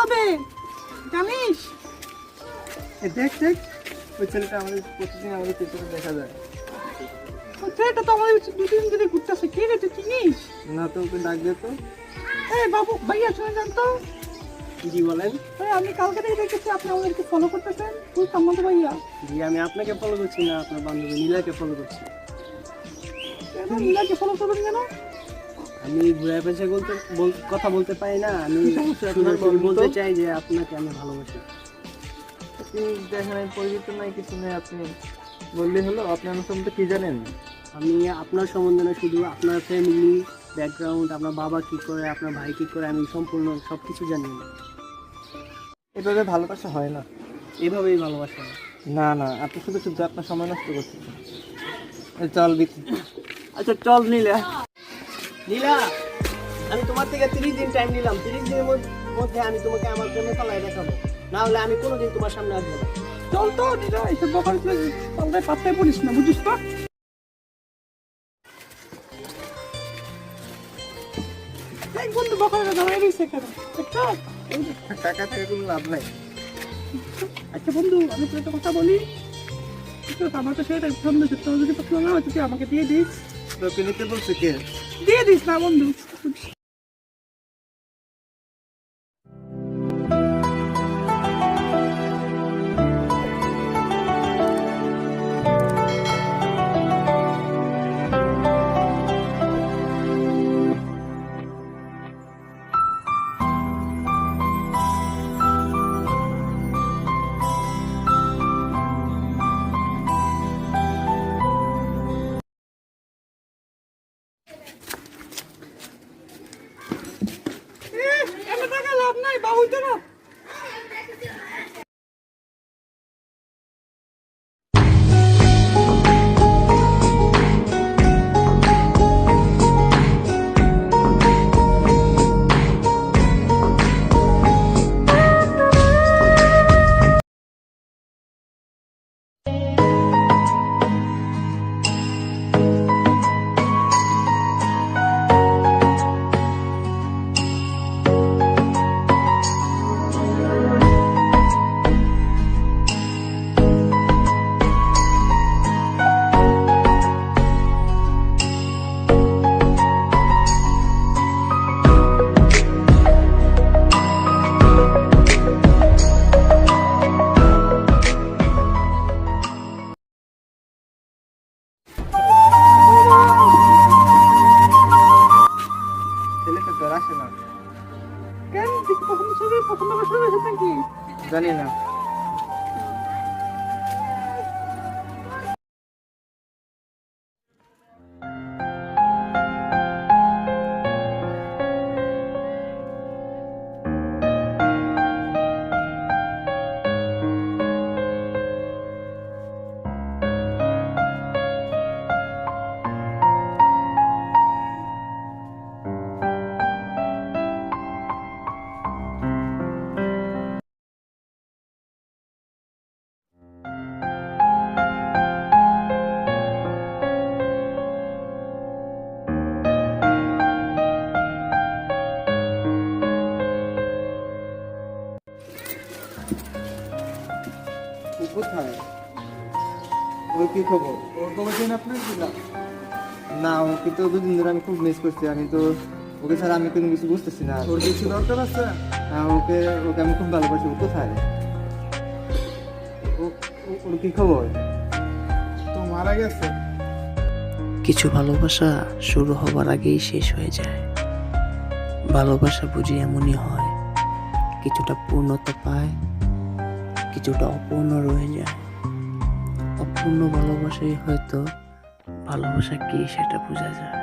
হবে জানিস? দেখ দেখ, ওই ছেলেটা আমাদের প্রতিদিন আমাদের পেছনে দেখা যায়। ওই ছেলেটা তো আমাদের দুদিন ধরে ঘুরতেছে। কে রে, তুই চিনিস? না তো, ওকে ডাক দে তো। এই বাবু, ভাইয়া শুনে যান তো। জি বলেন। আমি কালকে থেকে দেখেছি আপনি আমাদেরকে ফলো করতেছেন। তুই কামাতো ভাইয়া? জি, আমি আপনাকে ফলো করছি না, আপনার বান্ধবী নীলাকে ফলো করছি। কেন নীলাকে ফলো করবেন কেন? আমি ঘুরে পেছে কথা বলতে পারি না, আমি সমস্যা শুধু আপনার বলুন তো? বলতে চাই যে আপনাকে আমি ভালোবাসি। আপনি দেখেন আমি পরিচিত নাই, কিছু নেই, আপনি বললেই হলো। আপনি আমার সম্বন্ধে কি জানেন? আমি আপনার সম্বন্ধে না, শুধু আপনার ফ্যামিলি ব্যাকগ্রাউন্ড, আপনার বাবা কী করে, আপনার ভাই কী করে, আমি সম্পূর্ণ সব কিছু জানি। এভাবে ভালোবাসা হয় না। এভাবেই ভালোবাসা। না না, আপনি শুধু শুধু আপনার সময় নষ্ট করছেন। চল বিক্রি। আচ্ছা চল নীলা। নীলা, আমি তোমার থেকে 30 দিন টাইম নিলাম। 30 দিনের মধ্যে আমি তোমাকে আমার জন্য পালাই দেখাবো, না হলে আমি কোনোদিন তোমার সামনে আসবো না। চল তো নীলা, এসব ব্যাপার পাল্টায় পাত্তায় পড়িস না, বুঝিস তো? এই বন্ধু বকাটা দাঁড়ায় রয়েছে কেন? একটা টাকা থেকে কোনো লাভ নাই। আচ্ছা বন্ধু, আমি তোর একটা কথা বলি। আমার তো সেটা পছন্দ হচ্ছে, তোর যদি পছন্দ না হয় তুই আমাকে দিয়ে দিস। তোকে নিতে বলছে কে? দিয়ে দিস না বন্ধু। এত টাকা লাভ নাই, বাবু তো না। ছেলেটা তোর আসে না। কেন তুই কি পছন্দ করে পছন্দ করে শুরু হয়েছে নাকি? জানি না। ও কোথায়? ওর কি খবর? ওর খবর চেন আপনার ছিলাম? না, ওকে তো দুদিন ধরে আমি খুব মিস করছি। আমি তো ওকে ছাড়া আমি কোনো কিছু বুঝতেছি না। ওর কিছু দরকার আছে? হ্যাঁ, ওকে ওকে আমি খুব ভালোবাসি। ও কোথায়? ওর কি খবর? তো মারা গেছে। কিছু ভালোবাসা শুরু হবার আগেই শেষ হয়ে যায়। ভালোবাসা বুঝি এমনই হয়, কিছুটা পূর্ণতা পায়, কিছুটা অপূর্ণ রয়ে যায়। অপূর্ণ ভালোবাসাই হয়তো ভালোবাসা কি সেটা বোঝা যায়।